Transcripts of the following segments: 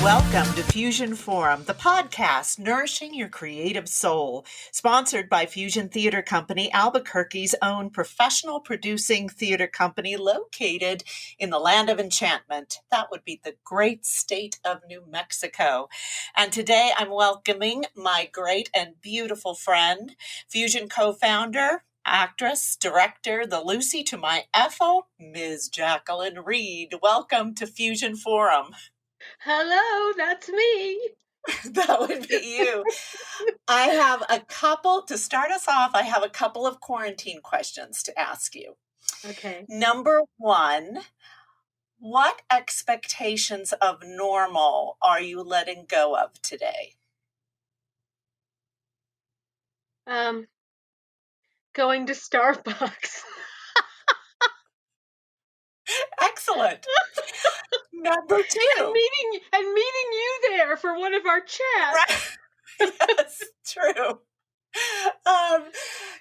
Welcome to Fusion Forum, the podcast nourishing your creative soul, sponsored by Fusion Theater Company, Albuquerque's own professional producing theater company located in the land of enchantment. That would be the great state of New Mexico. And today I'm welcoming my great and beautiful friend, Fusion co-founder, actress, director, the Lucy to my Ethel, Ms. Jacqueline Reid. Welcome to Fusion Forum. Hello, that's me. That would be you. I have a couple, to start us off, I have a couple of quarantine questions to ask you. Okay. Number one, what expectations of normal are you letting go of today? Going to Starbucks. Excellent. Number two. and meeting you there for one of our chats. Right. Yes, true.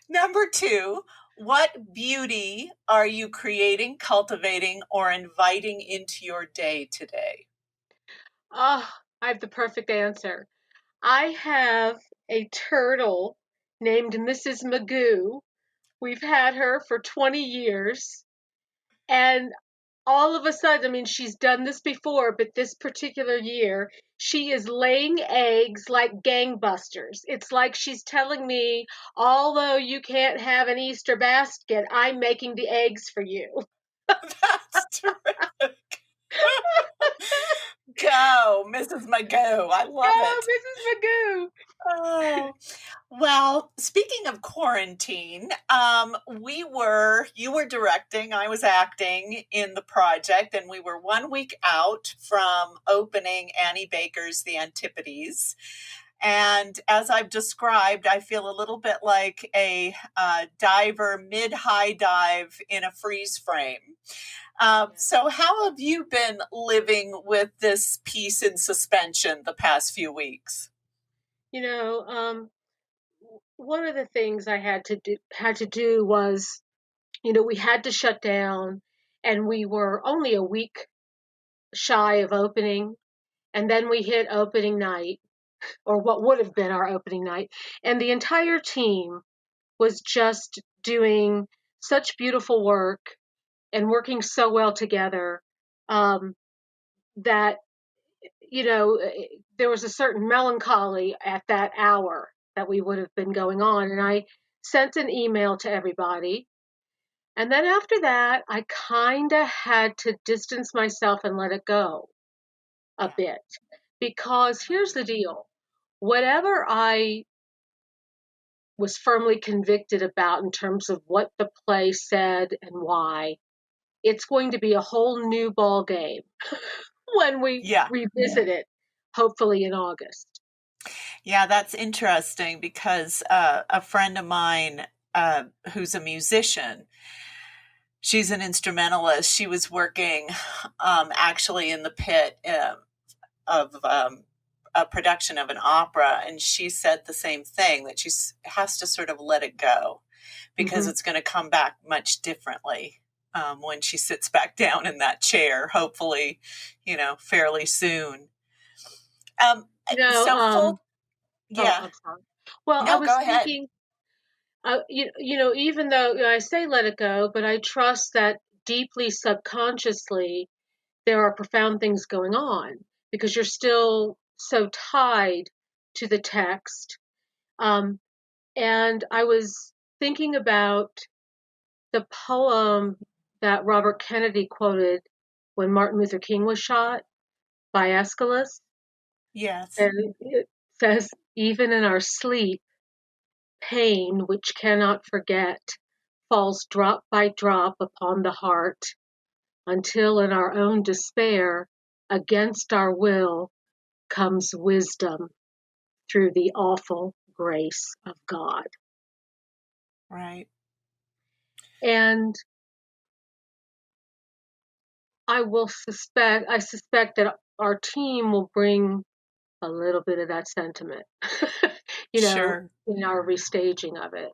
Number two, what beauty are you creating, cultivating, or inviting into your day today? Oh, I have the perfect answer. I have a turtle named Mrs. Magoo. We've had her for 20 years. And all of a sudden, I mean, she's done this before, but this particular year, she is laying eggs like gangbusters. It's like she's telling me, although you can't have an Easter basket, I'm making the eggs for you. That's terrific. Go, Mrs. Magoo. I love it. Mrs. Magoo. Oh, well, speaking of quarantine, you were directing, I was acting in the project, and we were 1 week out from opening Annie Baker's The Antipodes. And as I've described, I feel a little bit like a diver mid-high dive in a freeze frame. So how have you been living with this piece in suspension the past few weeks? You know, one of the things I had to do was, we had to shut down, and we were only a week shy of opening, and then we hit opening night, or what would have been our opening night, and the entire team was just doing such beautiful work and working so well together, that there was a certain melancholy at that hour that we would have been going on. And I sent an email to everybody. And then after that, I kind of had to distance myself and let it go a bit. Because here's the deal. Whatever I was firmly convicted about in terms of what the play said and why, it's going to be a whole new ball game when we revisit it, hopefully in August. Yeah, that's interesting because a friend of mine who's a musician, she's an instrumentalist. She was working actually in the pit of a production of an opera, and she said the same thing, that she has to sort of let it go because it's going to come back much differently when she sits back down in that chair, hopefully, fairly soon. I'm sorry. Well, No, I was go ahead. thinking, even though I say let it go, but I trust that deeply subconsciously there are profound things going on because you're still so tied to the text. And I was thinking about the poem that Robert Kennedy quoted when Martin Luther King was shot by Aeschylus. Yes. And it says, even in our sleep, pain which cannot forget falls drop by drop upon the heart, until in our own despair, against our will, comes wisdom through the awful grace of God. Right. And I suspect that our team will bring a little bit of that sentiment, Sure. in our restaging of it.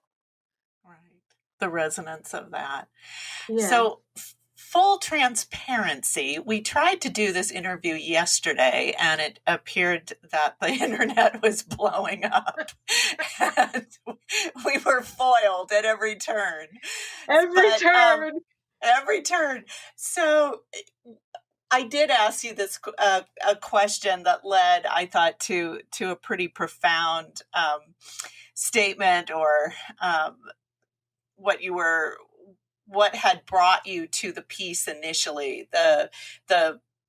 Right. The resonance of that. Yeah. So full transparency, we tried to do this interview yesterday, and it appeared that the internet was blowing up. And we were foiled at every turn. Every But turn. every turn. So I did ask you this a question that led, I thought, to a pretty profound statement, or what you were, what had brought you to the piece initially, the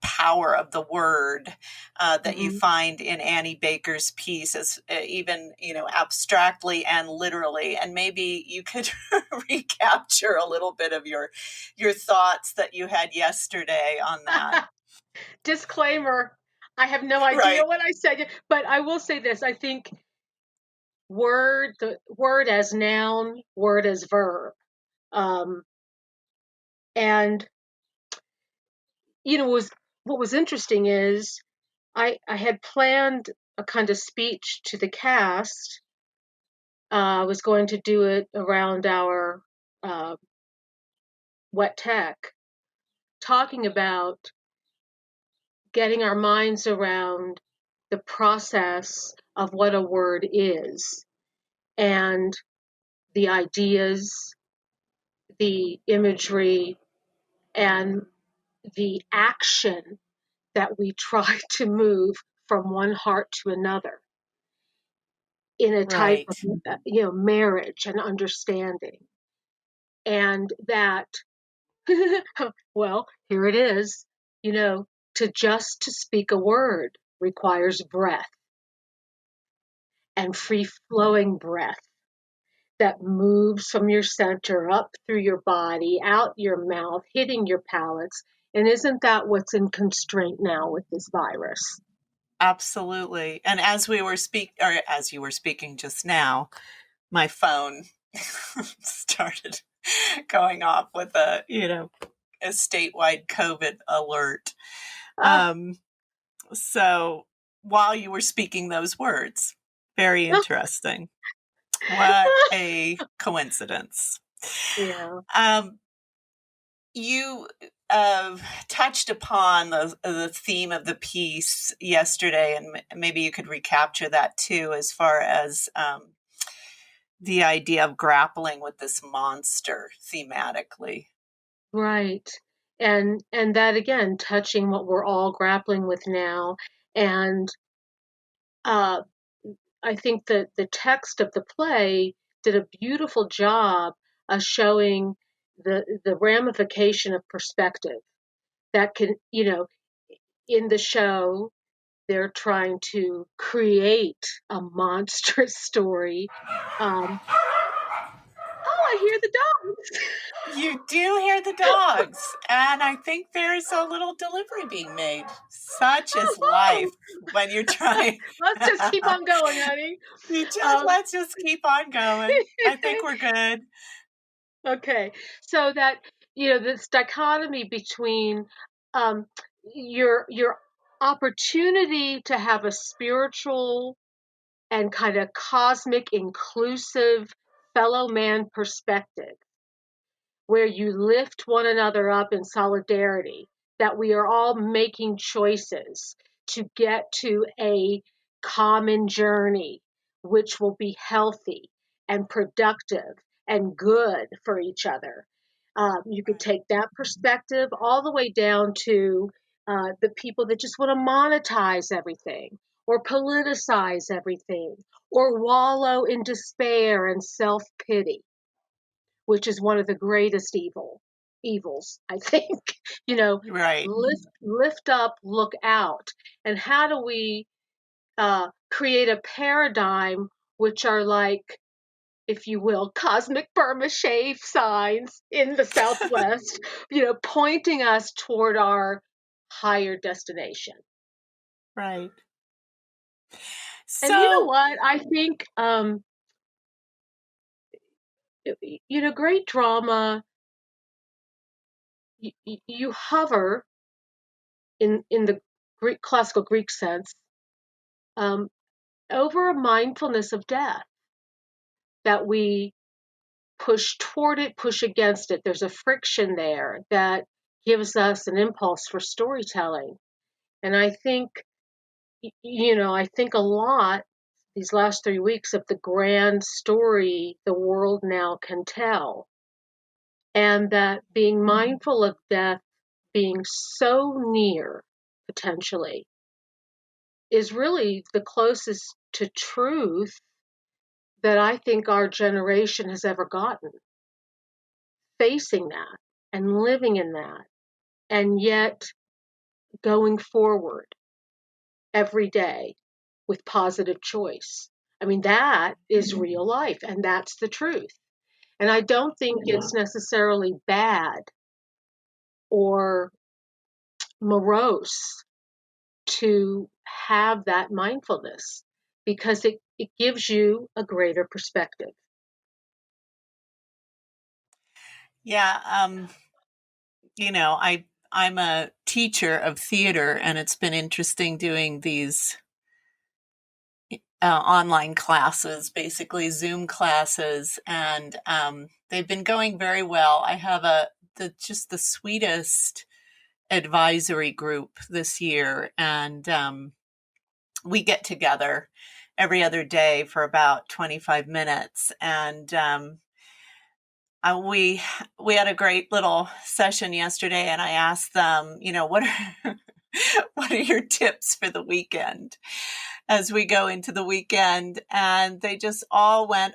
power of the word that you Mm-hmm. find in Annie Baker's piece, as even, abstractly and literally. And maybe you could recapture a little bit of your thoughts that you had yesterday on that. Disclaimer, I have no idea Right. what I said, but I will say this. I think the word as noun, word as verb. Um, and, what was interesting is I had planned a kind of speech to the cast. I was going to do it around our uh, wet tech, talking about getting our minds around the process of what a word is, and the ideas, the imagery, and the action that we try to move from one heart to another in a type Right. of marriage and understanding. And that, well, here it is, to speak a word requires breath, and free flowing breath that moves from your center up through your body, out your mouth, hitting your palates. And isn't that what's in constraint now with this virus? Absolutely. And as you were speaking just now, my phone started going off with a statewide COVID alert. Ah, Um, so while you were speaking those words, very interesting. What a coincidence. yeah. Um, you touched upon the theme of the piece yesterday, and maybe you could recapture that too, as far as the idea of grappling with this monster thematically. Right. And that again, touching what we're all grappling with now. And uh, I think that the text of the play did a beautiful job of showing the ramification of perspective that can, in the show, they're trying to create a monstrous story. Oh, I hear the dogs. You do hear the dogs, and I think there's a little delivery being made. Such is life Oh, when you're trying. let's just keep on going, honey. Um, Let's just keep on going. I think we're good. okay, so that this dichotomy between um, your opportunity to have a spiritual and kind of cosmic, inclusive fellow man perspective, where you lift one another up in solidarity, that we are all making choices to get to a common journey, which will be healthy and productive and good for each other. You could take that perspective all the way down to the people that just want to monetize everything or politicize everything or wallow in despair and self pity, which is one of the greatest evils, I think. you know, Right. lift up, look out. And how do we create a paradigm which are like, if you will, cosmic Burma shave signs in the Southwest, pointing us toward our higher destination. Right. And you know So, what? I think, great drama, you hover in the classical Greek sense, um, over a mindfulness of death, that we push toward it, push against it. There's a friction there that gives us an impulse for storytelling. And I think, I think a lot these last 3 weeks of the grand story the world now can tell. And that being mindful of death being so near, potentially, is really the closest to truth that I think our generation has ever gotten. Facing that and living in that, and yet going forward every day with positive choice. I mean, that is real life, and that's the truth. And I don't think it's necessarily bad or morose to have that mindfulness, because it gives you a greater perspective. Yeah, I'm a teacher of theater, and it's been interesting doing these online classes, basically Zoom classes, and they've been going very well. I have just the sweetest advisory group this year, and we get together every other day for about 25 minutes, and we had a great little session yesterday, and I asked them, what are what are your tips for the weekend as we go into the weekend? And they just all went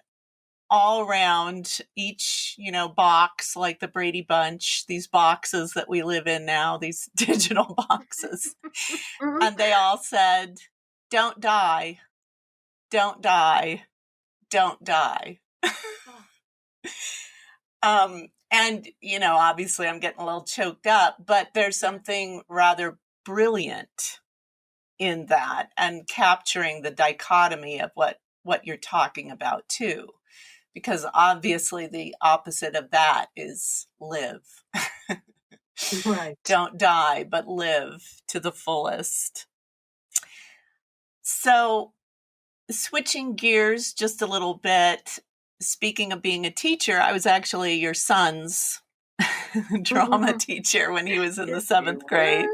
all around each, box, like the Brady Bunch, these boxes that we live in now, these digital boxes. Mm-hmm. And they all said, don't die, don't die, don't die. And, obviously I'm getting a little choked up, but there's something rather brilliant in that, and capturing the dichotomy of what you're talking about too, because obviously the opposite of that is live. Right. Don't die, but live to the fullest. So, switching gears just a little bit, speaking of being a teacher, I was actually your son's drama teacher when he was in the 7th grade,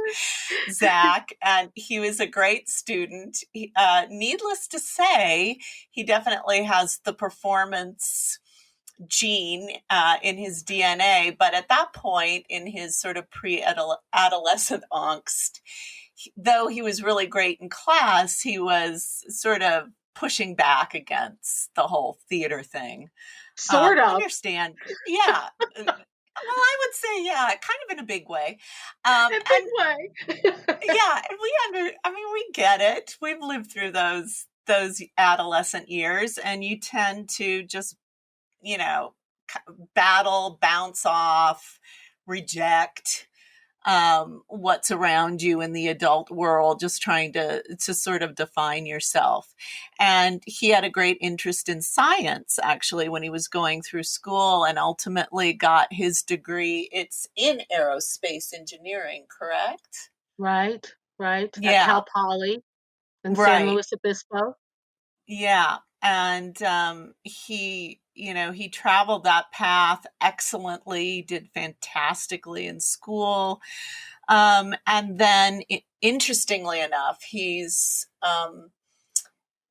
Zach, and he was a great student. Needless to say, he definitely has the performance gene in his DNA, but at that point in his sort of pre-adolescent angst, though he was really great in class, he was sort of pushing back against the whole theater thing. Sort of. Understand. Yeah. Well, I would say, yeah, kind of in a big way. In a big way. Yeah, and we get it. We've lived through those adolescent years, and you tend to just, battle, bounce off, reject what's around you in the adult world, just trying to sort of define yourself. And he had a great interest in science, actually, when he was going through school, and ultimately got his degree. It's in aerospace engineering, correct? Right. At Yeah, Cal Poly in San right. Luis Obispo. Yeah. And he traveled that path excellently, did fantastically in school. And then, interestingly enough, he's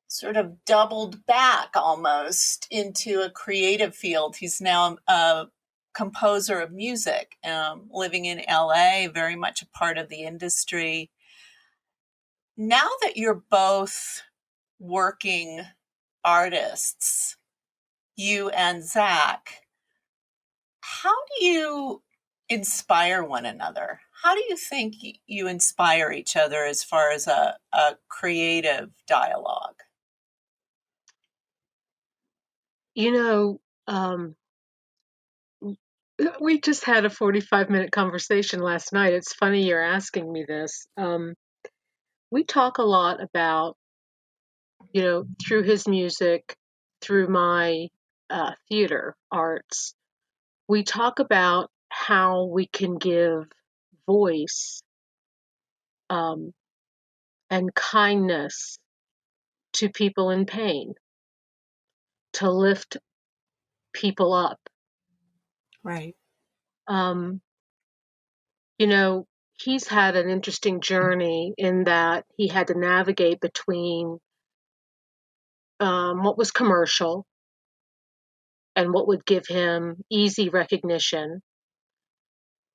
sort of doubled back almost into a creative field. He's now a composer of music, living in LA, very much a part of the industry. Now that you're both working artists, you and Zach, how do you inspire one another? How do you think you inspire each other as far as a creative dialogue? You know, um, we just had a 45-minute conversation last night. It's funny you're asking me this. We talk a lot about, through his music, through my theater arts, we talk about how we can give voice um, and kindness to people in pain, to lift people up. Right. Um, you know, he's had an interesting journey in that he had to navigate between what was commercial and what would give him easy recognition,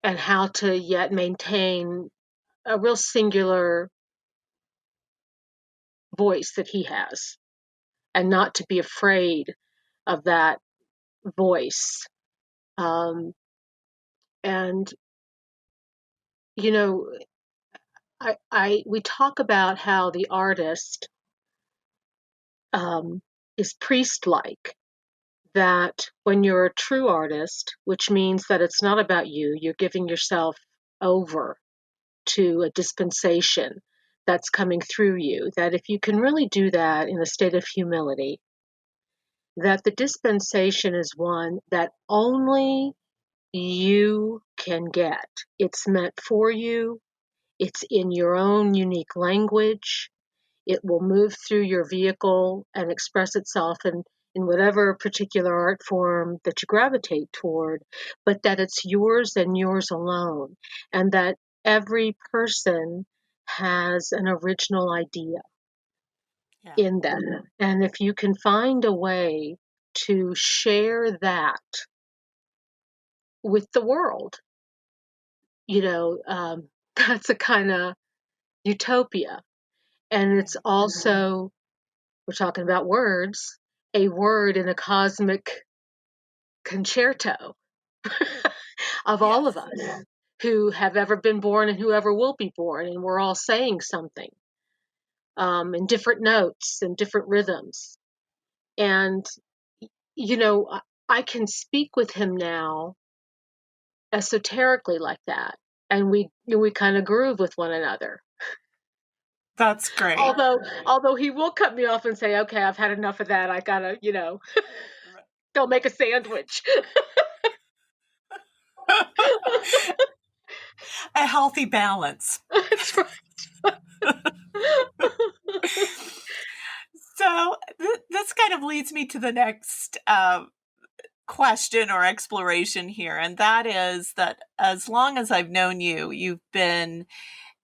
and how to yet maintain a real singular voice that he has, and not to be afraid of that voice. Um, and you know, we talk about how the artist is priest-like. That when you're a true artist, which means that it's not about you, you're giving yourself over to a dispensation that's coming through you. That if you can really do that in a state of humility, that the dispensation is one that only you can get. It's meant for you. It's in your own unique language. It will move through your vehicle and express itself in whatever particular art form that you gravitate toward, but that it's yours and yours alone, and that every person has an original idea Yeah. in them. And if you can find a way to share that with the world, you know, that's a kind of utopia. And it's Right. also, we're talking about words, a word in a cosmic concerto of all of Yes. us who have ever been born and whoever will be born. And we're all saying something in different notes and different rhythms. And, you know, I can speak with him now esoterically like that. And we kind of groove with one another. That's great. Although he will cut me off and say, "Okay, I've had enough of that. I gotta, go make a sandwich." A healthy balance. That's right. So this kind of leads me to the next question or exploration here, and that is that as long as I've known you, you've been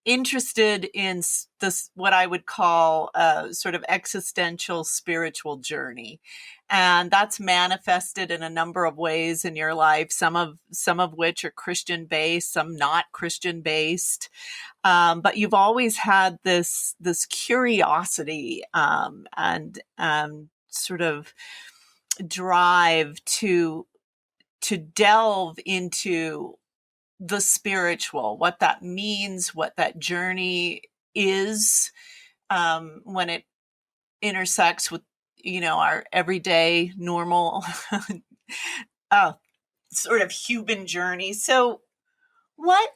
interested in this, what I would call a sort of existential spiritual journey, and that's manifested in a number of ways in your life. Some of which are Christian based, some not Christian based. But you've always had this curiosity and sort of drive to delve into the spiritual, what that means, what that journey is, when it intersects with our everyday normal uh, sort of human journey. So what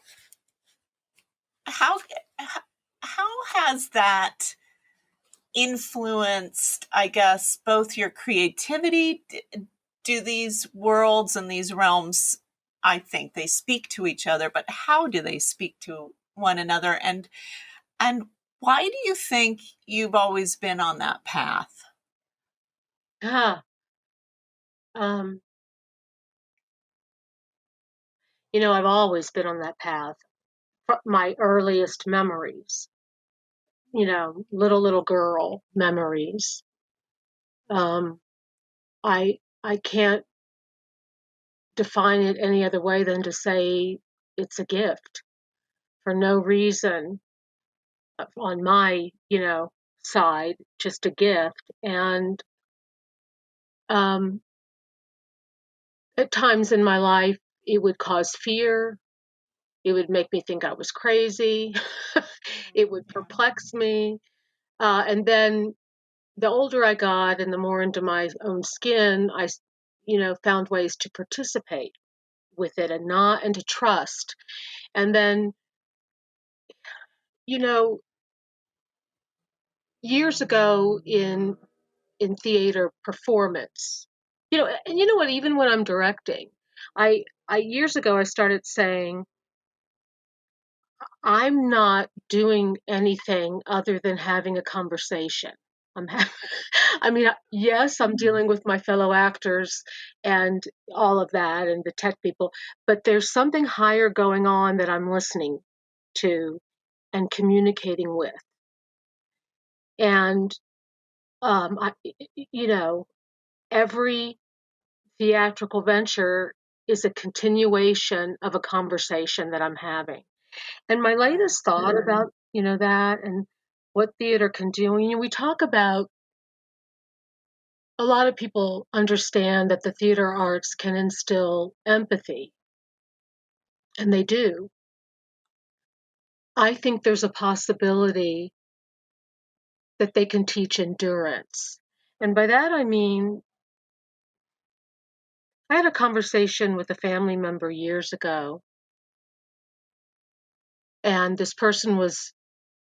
how how has that influenced, I guess, both your creativity? Do these worlds and these realms, I think they speak to each other, but how do they speak to one another? And why do you think you've always been on that path? Ah, um, I've always been on that path. From my earliest memories, little girl memories. Um, I can't define it any other way than to say it's a gift for no reason on my, side, just a gift. And um, at times in my life, it would cause fear. It would make me think I was crazy. It would perplex me. And then the older I got and the more into my own skin, I, found ways to participate with it and to trust. And then, you know, years ago in theater performance, and you know what, even when I'm directing, I years ago I started saying, I'm not doing anything other than having a conversation. I mean, yes, I'm dealing with my fellow actors and all of that and the tech people, but there's something higher going on that I'm listening to and communicating with. And, I, you know, every theatrical venture is a continuation of a conversation that I'm having. And my latest thought about, that and what theater can do, we talk about, a lot of people understand that the theater arts can instill empathy, and they do. I think there's a possibility that they can teach endurance. And by that I mean, I had a conversation with a family member years ago, and this person was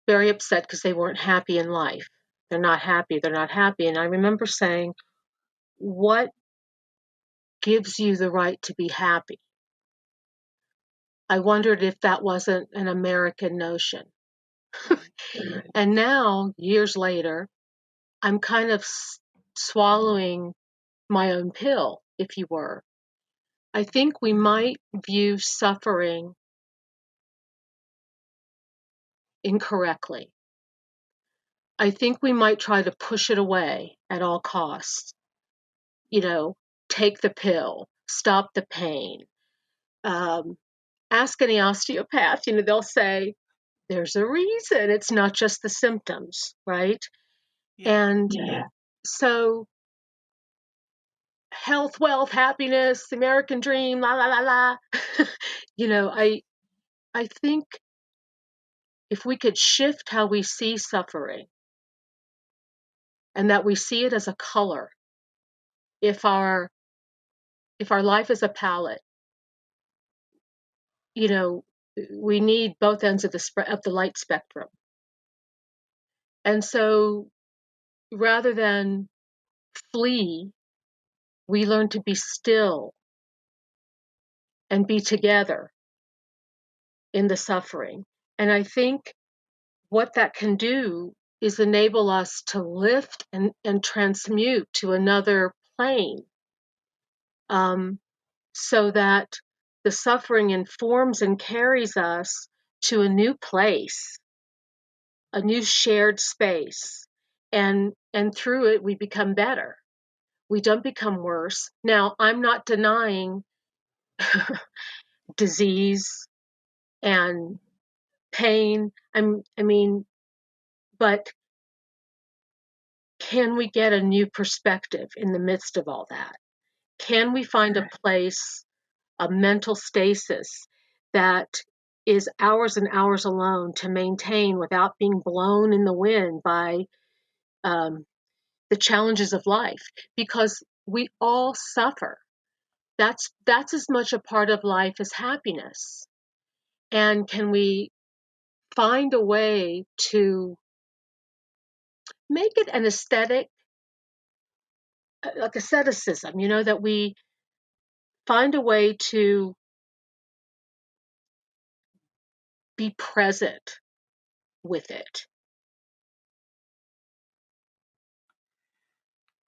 very upset because they weren't happy in life. They're not happy, they're not happy. And I remember saying, what gives you the right to be happy? I wondered if that wasn't an American notion. And now, years later, I'm kind of swallowing my own pill, if you were. I think we might view suffering incorrectly. I think we might try to push it away at all costs. You know, take the pill, stop the pain. Ask any osteopath, they'll say, there's a reason. It's not just the symptoms, right? Yeah. And so health, wealth, happiness, American dream, la la la la. I think if we could shift how we see suffering and that we see it as a color, if our life is a palette, we need both ends of the light spectrum. And so rather than flee, we learn to be still and be together in the suffering. And I think what that can do is enable us to lift and transmute to another plane, so that the suffering informs and carries us to a new place, a new shared space. And through it, we become better. We don't become worse. Now, I'm not denying disease and pain. But can we get a new perspective in the midst of all that? Can we find a place, a mental stasis that is hours and hours alone to maintain without being blown in the wind by the challenges of life? Because we all suffer. That's as much a part of life as happiness. And can we find a way to make it an aesthetic, like asceticism, that we find a way to be present with it?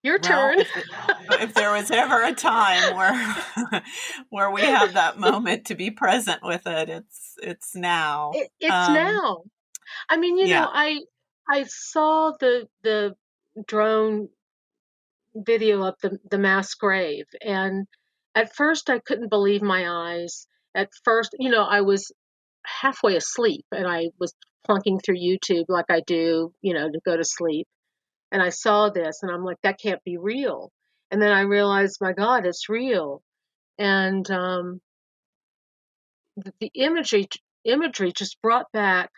Your Well, turn. if there was ever a time where where we have that moment to be present with it, it's now. It's now. I mean, Yeah, I saw the drone video of the mass grave, and at first I couldn't believe my eyes. At first, I was halfway asleep and I was plunking through YouTube like I do, to go to sleep. And I saw this and I'm like, that can't be real. And then I realized, my God, it's real. And the imagery just brought back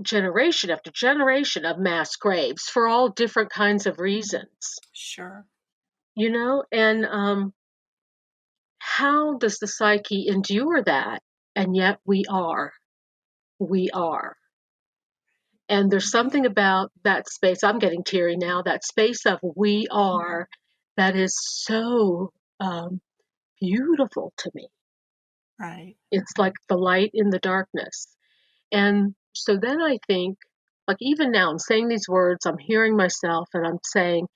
generation after generation of mass graves for all different kinds of reasons, sure. and how does the psyche endure that? And yet we are. And there's something about that space, I'm getting teary now, that space of we are, that is so beautiful to me. Right. It's like the light in the darkness. And so then I think, Like even now, I'm saying these words, I'm hearing myself, and I'm saying,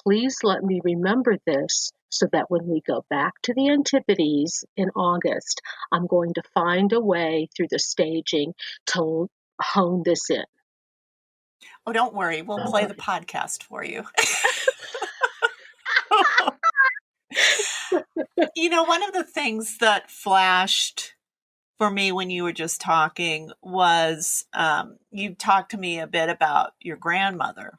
please let me remember this so that when we go back to the Antipodes in August, I'm going to find a way through the staging to hone this in. Oh, don't worry. We'll play the podcast for you. One of the things that flashed for me when you were just talking was you talked to me a bit about your grandmother.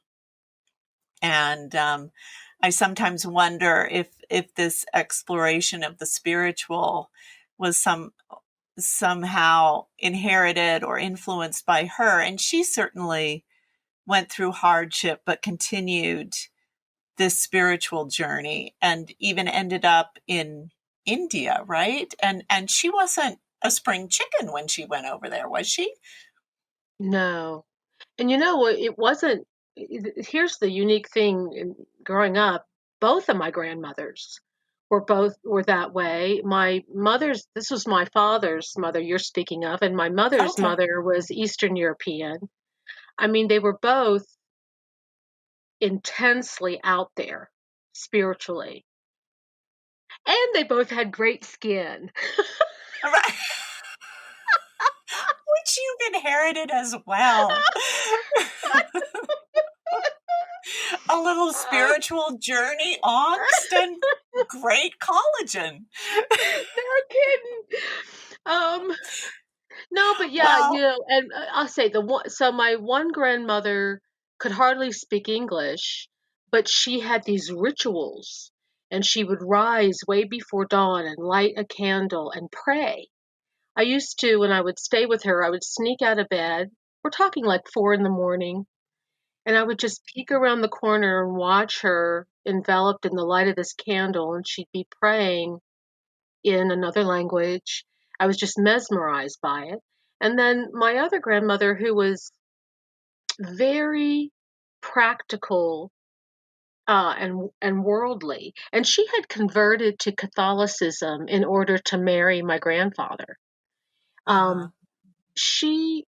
And I sometimes wonder if this exploration of the spiritual was somehow inherited or influenced by her. And she certainly went through hardship, but continued this spiritual journey and even ended up in India, right? And she wasn't a spring chicken when she went over there, was she? No. And it wasn't. Here's the unique thing growing up, both of my grandmothers were that way. My mother's, this was my father's mother you're speaking of, and my mother's Okay. mother was Eastern European. I mean, they were both intensely out there spiritually. And they both had great skin. Right. Which you've inherited as well. A little spiritual journey, angst, and great collagen. No kidding. No, but yeah, Well, and I'll say the one. So my one grandmother could hardly speak English, but she had these rituals, and she would rise way before dawn and light a candle and pray. I used to, when I would stay with her, I would sneak out of bed. We're talking like 4 in the morning, and I would just peek around the corner and watch her enveloped in the light of this candle, and she'd be praying in another language. I was just mesmerized by it. And then my other grandmother, who was very practical and worldly, and she had converted to Catholicism in order to marry my grandfather. uh-huh. She,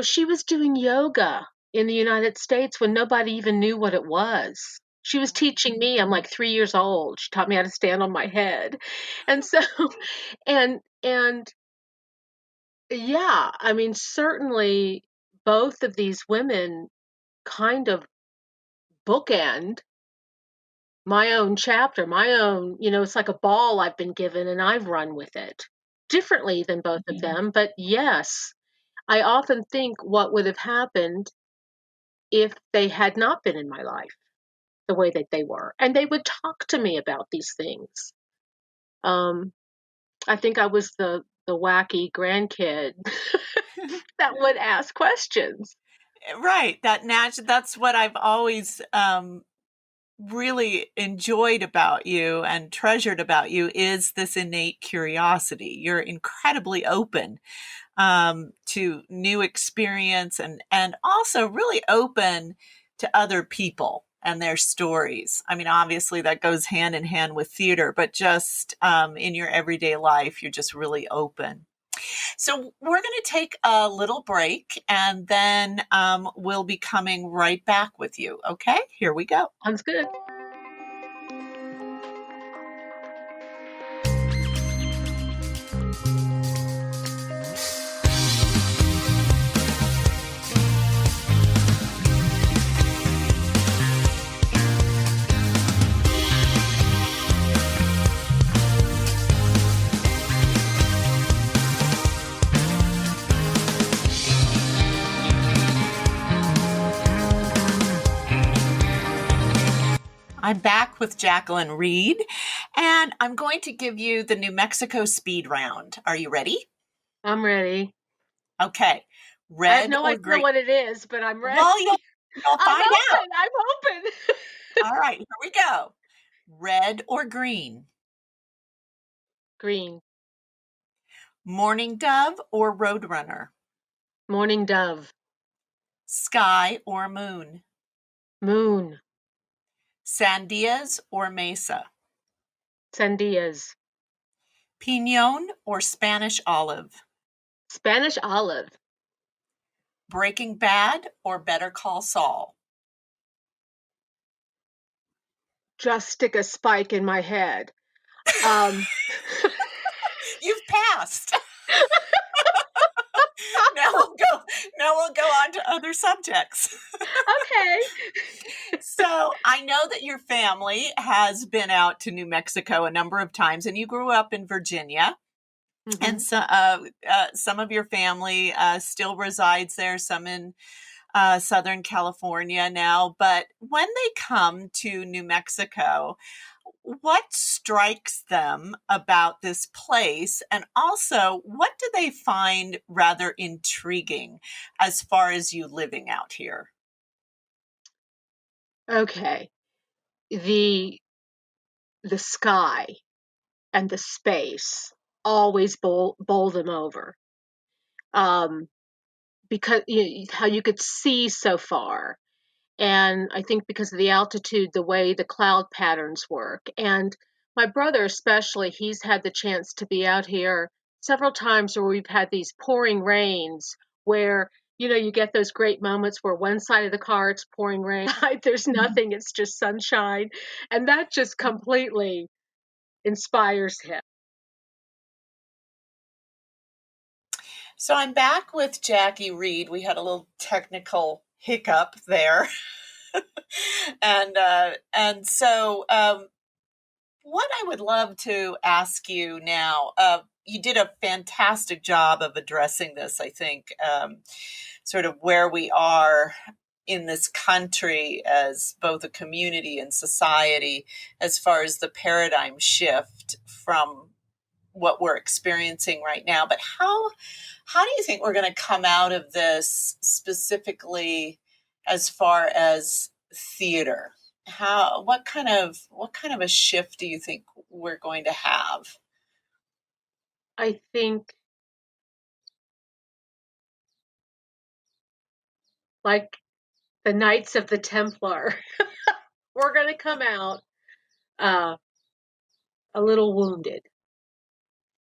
she was doing yoga in the United States when nobody even knew what it was. She was teaching me. I'm like 3 years old. She taught me how to stand on my head, and so, and yeah, I mean, certainly both of these women kind of bookend my own chapter, my own, it's like a ball I've been given and I've run with it differently than both of them. But yes, I often think what would have happened if they had not been in my life the way that they were. And they would talk to me about these things. Um, I think I was the wacky grandkid that would ask questions. Right. That's what I've always really enjoyed about you and treasured about you is this innate curiosity. You're incredibly open to new experience and also really open to other people and their stories. I mean, obviously that goes hand in hand with theater, but just in your everyday life, you're just really open. So we're going to take a little break and then we'll be coming right back with you. Okay, here we go. Sounds good. I'm back with Jacqueline Reid, and I'm going to give you the New Mexico speed round. Are you ready? I'm ready. Okay. I have Red no or idea green? what it is, but I'm ready. Well, you'll I'm find out. open. I'm open. All right, here we go. Red or green? Green. Morning dove or roadrunner? Morning dove. Sky or moon? Moon. Sandias or mesa? Sandias. Pinon or Spanish olive? Spanish olive. Breaking Bad or Better Call Saul? Just stick a spike in my head. Um, You've passed. Now we'll go. Now we'll go on to other subjects. okay. So I know that your family has been out to New Mexico a number of times, and you grew up in Virginia. Mm-hmm. And so, some of your family still resides there, some in Southern California now. But when they come to New Mexico, what strikes them about this place? And also, what do they find rather intriguing as far as you living out here? Okay. The sky and the space always bowl them over. Um, because how you could see so far. And I think because of the altitude, the way the cloud patterns work. And my brother, especially, he's had the chance to be out here several times where we've had these pouring rains where, you get those great moments where one side of the car it's pouring rain, there's nothing, it's just sunshine. And that just completely inspires him. So I'm back with Jackie Reid. We had a little technical hiccup there. And so what I would love to ask you now, you did a fantastic job of addressing this, I think, sort of where we are in this country as both a community and society, as far as the paradigm shift from what we're experiencing right now. But how do you think we're going to come out of this, specifically as far as theater? What kind of a shift do you think we're going to have? I think, like the Knights of the Templar, we're going to come out uh, a little wounded,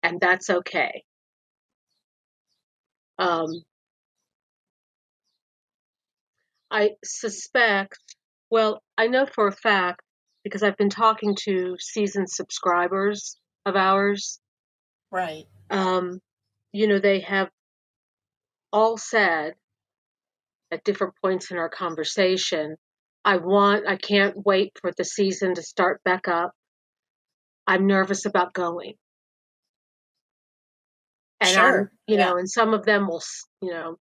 and that's okay. Um, I suspect, well, I know for a fact because I've been talking to seasoned subscribers of ours. Right. They have all said at different points in our conversation, I can't wait for the season to start back up. I'm nervous about going. And Sure. Yeah. and some of them will,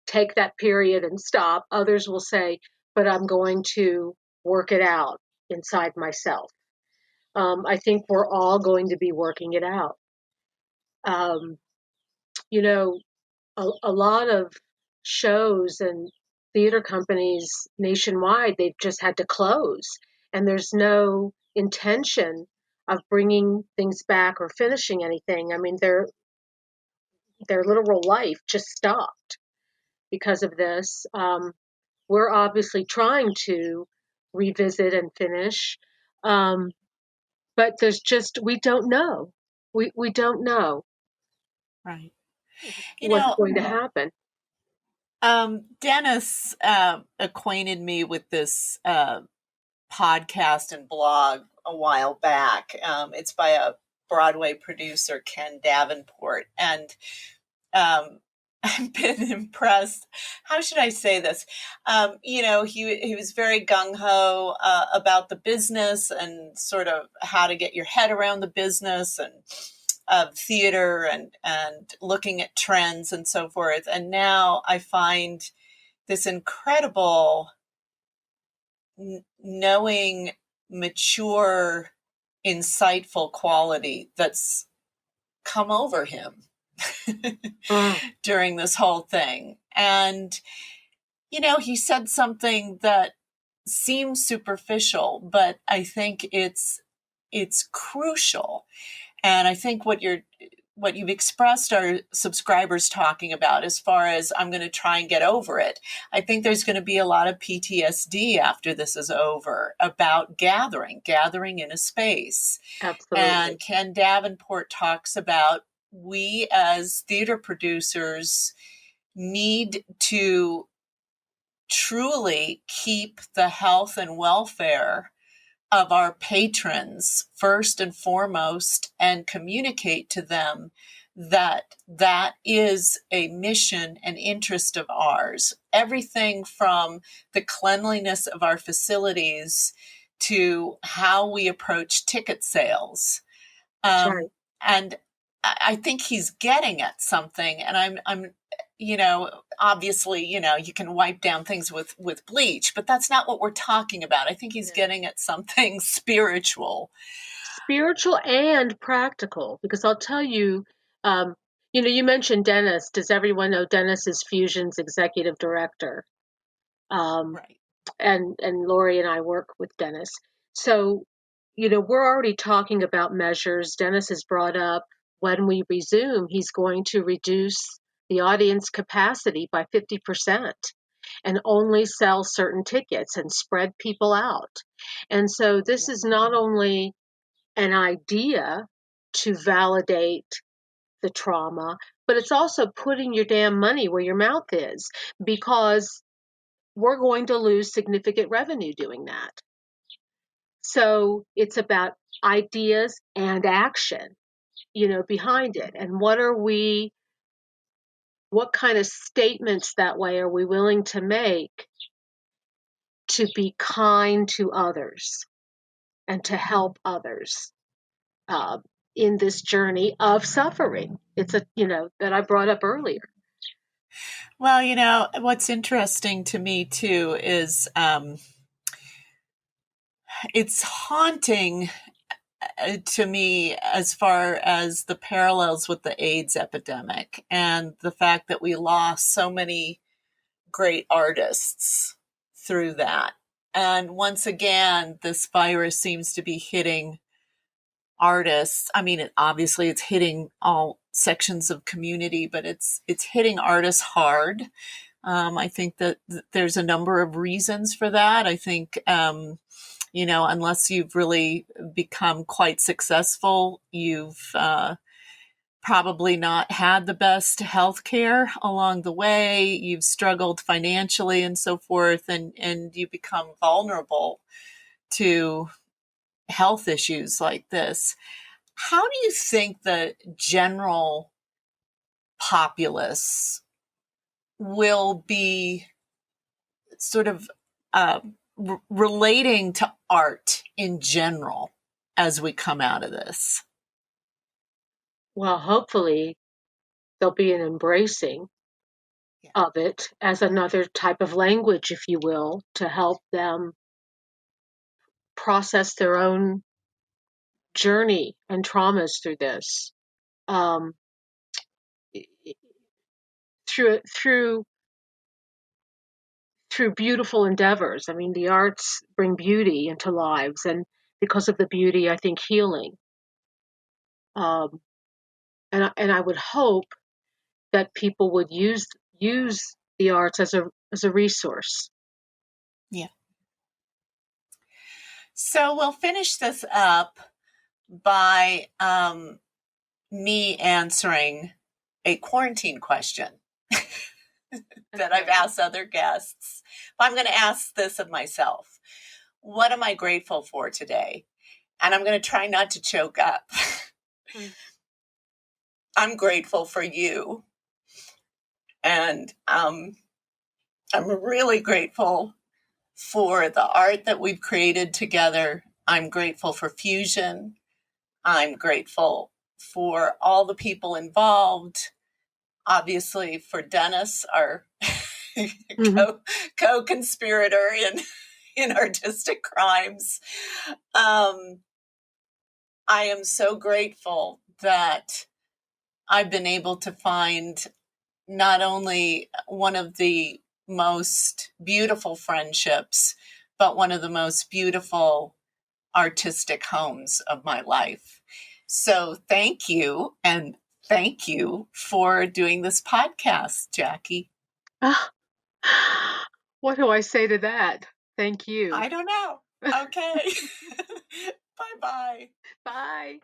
take that period and stop. Others will say, but I'm going to work it out inside myself. I think we're all going to be working it out. Um, you know, a lot of shows and theater companies nationwide, they've just had to close, and there's no intention of bringing things back or finishing anything. I mean, their literal life just stopped because of this. We're obviously trying to revisit and finish, but we don't know. We don't know Right. You what's know, going to happen. Dennis acquainted me with this podcast and blog a while back. It's by a Broadway producer, Ken Davenport, and I've been impressed. How should I say this? He was very gung ho about the business and sort of how to get your head around the business and of theater and looking at trends and so forth. And now I find this incredible knowing, mature, insightful quality that's come over him during this whole thing. And, he said something that seems superficial, but I think it's crucial. And I think what you've expressed our subscribers talking about as far as I'm going to try and get over it. I think there's going to be a lot of PTSD after this is over about gathering in a space. Absolutely. And Ken Davenport talks about we as theater producers need to truly keep the health and welfare of our patrons first and foremost and communicate to them that that is a mission and interest of ours. Everything from the cleanliness of our facilities to how we approach ticket sales. That's right. And I think he's getting at something. And I'm, obviously, you can wipe down things with bleach, but that's not what we're talking about. I think he's getting at something spiritual. Spiritual and practical, because I'll tell you, you mentioned Dennis. Does everyone know Dennis is Fusion's executive director? Right. And Laurie and I work with Dennis. So, we're already talking about measures. Dennis has brought up when we resume, he's going to reduce the audience capacity by 50% and only sell certain tickets and spread people out. And so this is not only an idea to validate the trauma, but it's also putting your damn money where your mouth is, because we're going to lose significant revenue doing that. So it's about ideas and action, behind it. And what kind of statements that way are we willing to make to be kind to others and to help others in this journey of suffering? It's that I brought up earlier. Well, what's interesting to me too is it's haunting to me as far as the parallels with the AIDS epidemic and the fact that we lost so many great artists through that. And once again, this virus seems to be hitting artists. I mean, obviously it's hitting all sections of community, but it's hitting artists hard. I think that there's a number of reasons for that. I think, unless you've really become quite successful, you've probably not had the best health care along the way. You've struggled financially and so forth, and you become vulnerable to health issues like this. How do you think the general populace will be sort of relating to art in general as we come out of this? Well, hopefully there'll be an embracing of it as another type of language, if you will, to help them process their own journey and traumas through this. Through beautiful endeavors. I mean, the arts bring beauty into lives, and because of the beauty, I think healing. And I would hope that people would use the arts as a resource. Yeah. So we'll finish this up by me answering a quarantine question that I've asked other guests. I'm going to ask this of myself. What am I grateful for today? And I'm going to try not to choke up. I'm grateful for you. And I'm really grateful for the art that we've created together. I'm grateful for Fusion. I'm grateful for all the people involved. Obviously for Dennis, our co-conspirator in artistic crimes. I am so grateful that I've been able to find not only one of the most beautiful friendships, but one of the most beautiful artistic homes of my life. So thank you. And thank you for doing this podcast, Jackie. What do I say to that? Thank you. I don't know. Okay. Bye-bye. Bye.